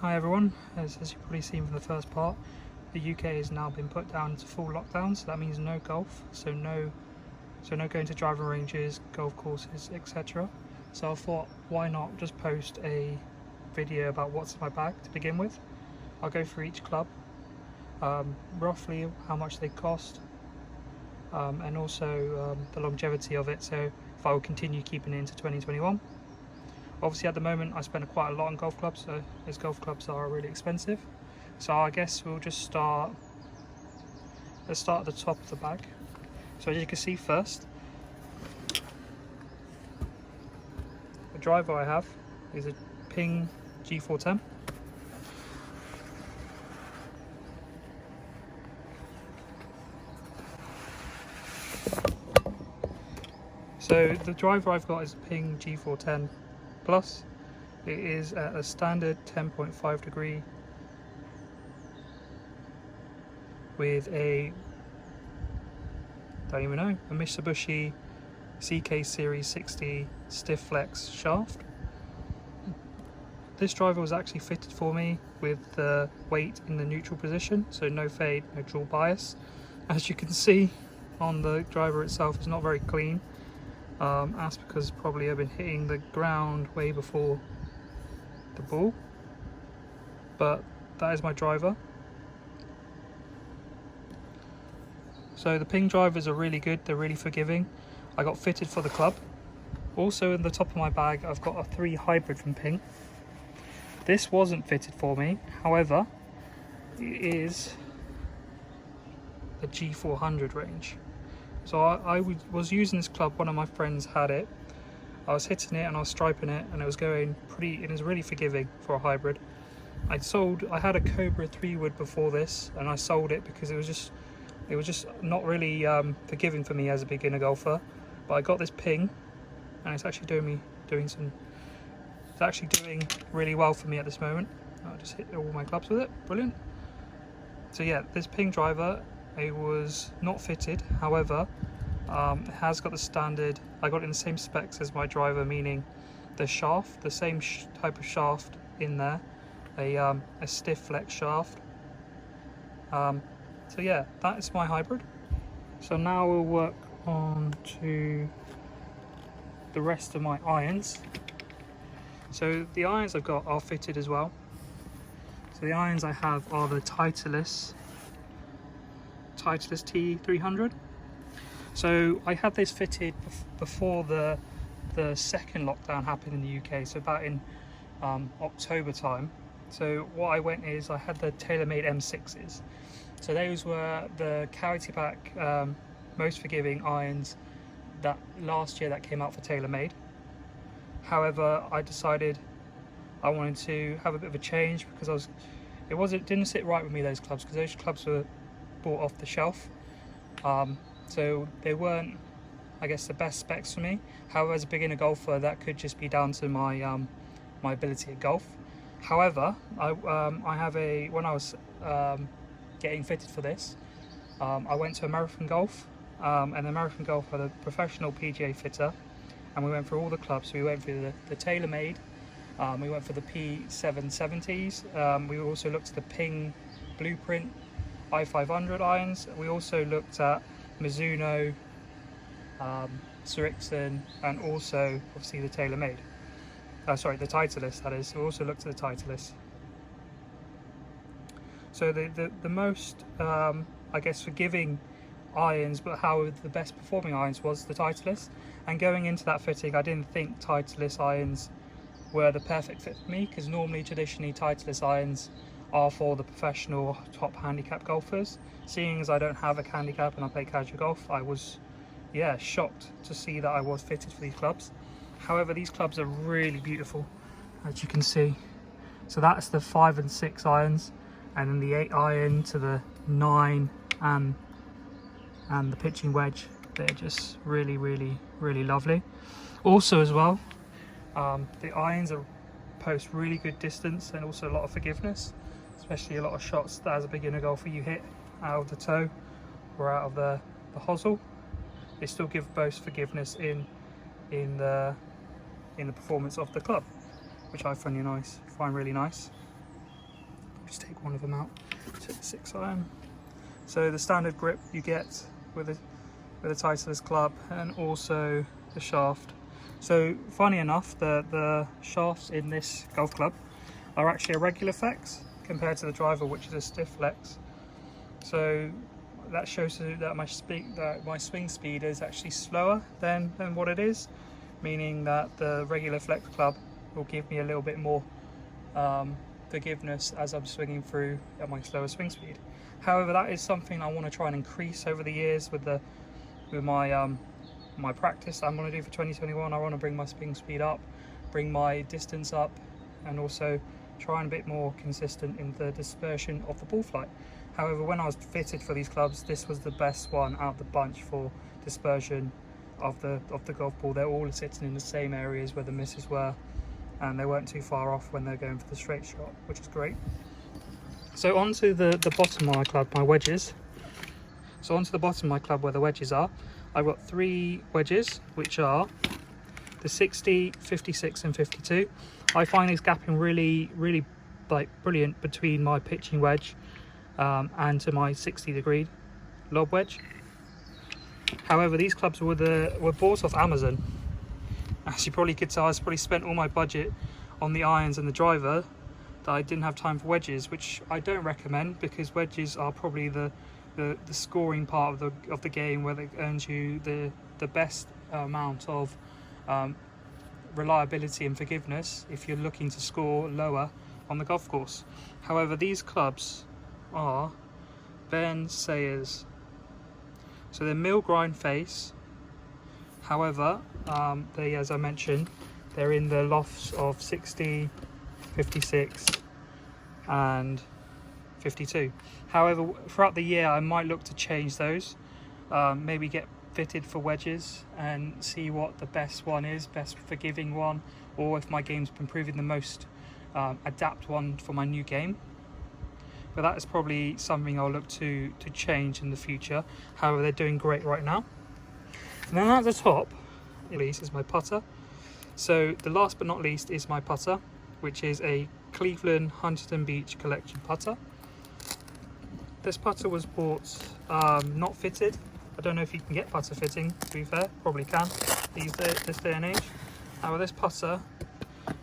Hi everyone, as you've probably seen from the first part, the UK has now been put down into full lockdown, so that means no golf, so no going to driving ranges, golf courses, etc. So I thought, why not just post a video about what's in my bag to begin with. I'll go through each club, roughly how much they cost, and also the longevity of it, so if I will continue keeping it into 2021. Obviously at the moment I spend quite a lot on golf clubs, so those golf clubs are really expensive. So I guess we'll just let's start at the top of the bag. So as you can see, first, the driver I have is a Ping G410. So the driver I've got is a Ping G410 Plus. It is at a standard 10.5 degree with a Mitsubishi CK Series 60 stiff flex shaft. This driver was actually fitted for me with the weight in the neutral position, so no fade, no dual bias. As you can see on the driver itself, it's not very clean. That's because probably I've been hitting the ground way before the ball, but that is my driver. So the Ping drivers are really good, they're really forgiving. I got fitted for the club. Also in the top of my bag I've got a 3 hybrid from Ping. This wasn't fitted for me, however it is the G400 range. So I was using this club, one of my friends had it. I was hitting it and I was striping it and it was going pretty, it was really forgiving for a hybrid. I had a Cobra 3 wood before this and I sold it because it was just not really forgiving for me as a beginner golfer. But I got this Ping and it's actually doing really well for me at this moment. I just hit all my clubs with it, brilliant. So yeah, this Ping driver, it was not fitted, however it has got the standard, I got it in the same specs as my driver, meaning the shaft, the same type of shaft in there, a stiff flex shaft. So yeah, that is my hybrid. So now we'll work on to the rest of my irons. So the irons I've got are fitted as well. So the irons I have are the Titleist T300. So I had this fitted before the second lockdown happened in the UK, so about in October time. So what I went is I had the TaylorMade M6s. So those were the Clarity Pack most forgiving irons that last year that came out for TaylorMade. However, I decided I wanted to have a bit of a change because it didn't sit right with me, those clubs, because those clubs were bought off the shelf. So they weren't, I guess, the best specs for me. However, as a beginner golfer, that could just be down to my my ability at golf. However, I have when I was getting fitted for this, I went to American Golf, and American Golf had a professional PGA fitter, and we went through all the clubs. We went through the TaylorMade, we went for the P770s, we also looked at the Ping Blueprint i500 irons. We also looked at Mizuno, Srixon, and also obviously the TaylorMade. Sorry, the Titleist, that is. We also looked at the Titleist. So the most, I guess, forgiving irons, but how the best performing irons was the Titleist. And going into that fitting, I didn't think Titleist irons were the perfect fit for me, because normally, traditionally, Titleist irons are for the professional top handicap golfers. Seeing as I don't have a handicap and I play casual golf, I was shocked to see that I was fitted for these clubs. However, these clubs are really beautiful, as you can see. So that's the 5 and 6 irons, and then the 8 iron to the 9 and the pitching wedge. They're just really, really, really lovely. Also as well, the irons post really good distance and also a lot of forgiveness, especially a lot of shots that as a beginner golfer you hit out of the toe or out of the hosel. They still give both forgiveness in the performance of the club, which I find really nice. just take one of them out. Take the 6 iron. So the standard grip you get with a Titleist club, and also the shaft. So funny enough, the shafts in this golf club are actually a regular flex compared to the driver, which is a stiff flex. So that shows that my swing speed is actually slower than what it is, meaning that the regular flex club will give me a little bit more forgiveness as I'm swinging through at my slower swing speed. However, that is something I want to try and increase over the years with my practice I'm going to do for 2021. I want to bring my swing speed up, bring my distance up, and also try and a bit more consistent in the dispersion of the ball flight. However, when I was fitted for these clubs, this was the best one out of the bunch for dispersion of the golf ball. They're all sitting in the same areas where the misses were, and they weren't too far off when they're going for the straight shot, which is great. So onto the bottom of my club, my wedges. So onto the bottom of my club where the wedges are, I've got 3 wedges, which are the 60, 56 and 52. I find these gapping really like brilliant between my pitching wedge and to my 60-degree lob wedge. However, these clubs were bought off Amazon. As you probably could tell, I probably spent all my budget on the irons and the driver that I didn't have time for wedges, which I don't recommend, because wedges are probably the scoring part of the game, where it earns you the best amount of reliability and forgiveness if you're looking to score lower on the golf course. However, these clubs are Ben Sayers, so they're mill grind face. However, they, as I mentioned, they're in the lofts of 60, 56 and 52. However, throughout the year I might look to change those, maybe get fitted for wedges and see what the best one is, best forgiving one, or if my game's been proving the most adapt one for my new game. But that is probably something I'll look to change in the future. However, they're doing great right now. And then at the top, at least, is my putter. So the last but not least is my putter, which is a Cleveland Huntington Beach collection putter. This putter was bought not fitted. I don't know if you can get putter fitting, to be fair, probably can this day and age. However, this putter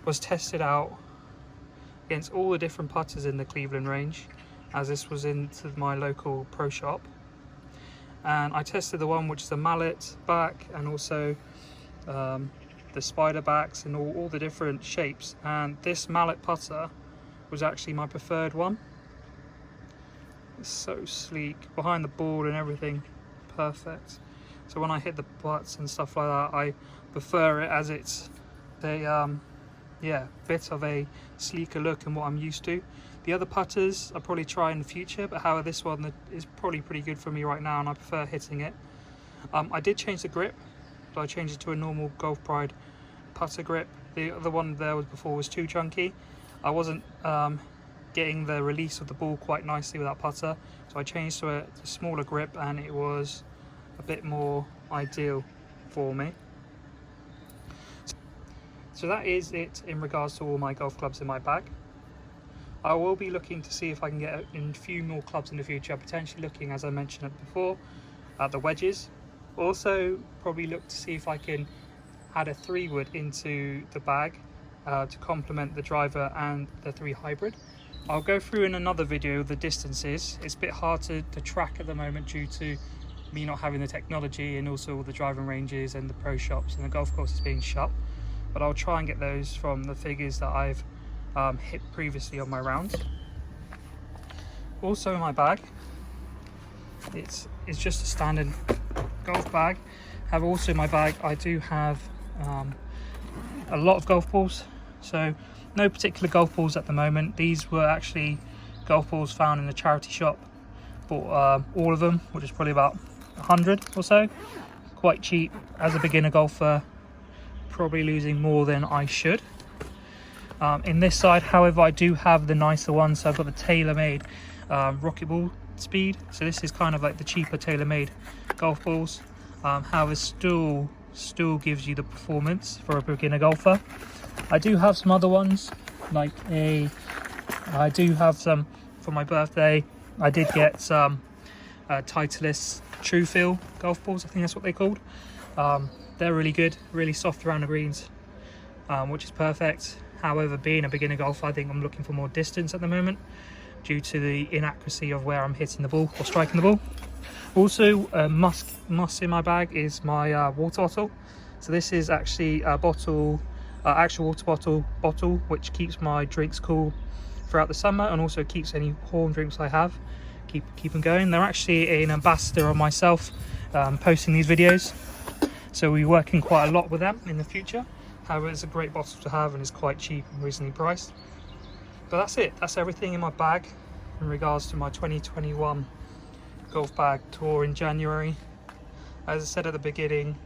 was tested out against all the different putters in the Cleveland range, as this was into my local pro shop. And I tested the one which is the mallet back, and also the spider backs and all the different shapes, and this mallet putter was actually my preferred one. It's so sleek behind the ball and everything, perfect. So when I hit the putts and stuff like that, I prefer it, as it's a bit of a sleeker look and what I'm used to. The other putters I'll probably try in the future, but however, this one is probably pretty good for me right now, and I prefer hitting it. I did change the grip, so I changed it to a normal Golf Pride putter grip. The other one there before was too chunky. I wasn't getting the release of the ball quite nicely with that putter, so I changed to a smaller grip, and it was a bit more ideal for me. So that is it in regards to all my golf clubs in my bag. I will be looking to see if I can get in a few more clubs in the future, potentially looking, as I mentioned before, at the wedges. Also probably look to see if I can add a 3-wood into the bag to complement the driver and the 3 hybrid. I'll go through in another video the distances. It's a bit hard to track at the moment due to me not having the technology, and also all the driving ranges and the pro shops and the golf courses being shut. But I'll try and get those from the figures that I've hit previously on my rounds. Also in my bag, it's just a standard golf bag. Have also in my bag, I do have a lot of golf balls. So no particular golf balls at the moment. These were actually golf balls found in the charity shop. Bought all of them, which is probably about 100 or so. Quite cheap. As a beginner golfer, probably losing more than I should. In this side, however, I do have the nicer ones. So I've got the TaylorMade Rocket Ball Speed. So this is kind of like the cheaper TaylorMade golf balls. However, still gives you the performance for a beginner golfer. I do have some other ones, like a I do have some for my birthday. I did get some Titleist True Feel golf balls, I think that's what they're called. They're really good, really soft around the greens, which is perfect. However, being a beginner golfer, I think I'm looking for more distance at the moment due to the inaccuracy of where I'm hitting the ball or striking the ball. Also, must in my bag is my water bottle. So this is actually a bottle, actual water bottle, which keeps my drinks cool throughout the summer and also keeps any warm drinks I have, keep them going. They're actually an ambassador of myself, posting these videos. So we're working quite a lot with them in the future. However, it's a great bottle to have and it's quite cheap and reasonably priced. But that's it. That's everything in my bag in regards to my 2021 golf bag tour in January. As I said at the beginning,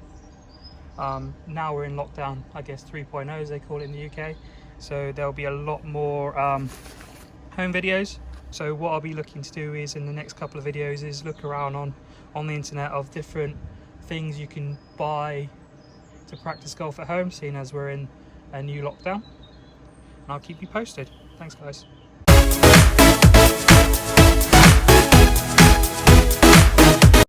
now we're in lockdown, I guess 3.0 as they call it in the UK. So there'll be a lot more home videos. So what I'll be looking to do is in the next couple of videos is look around on the internet of different things you can buy to practice golf at home, seeing as we're in a new lockdown. And I'll keep you posted. Thanks guys.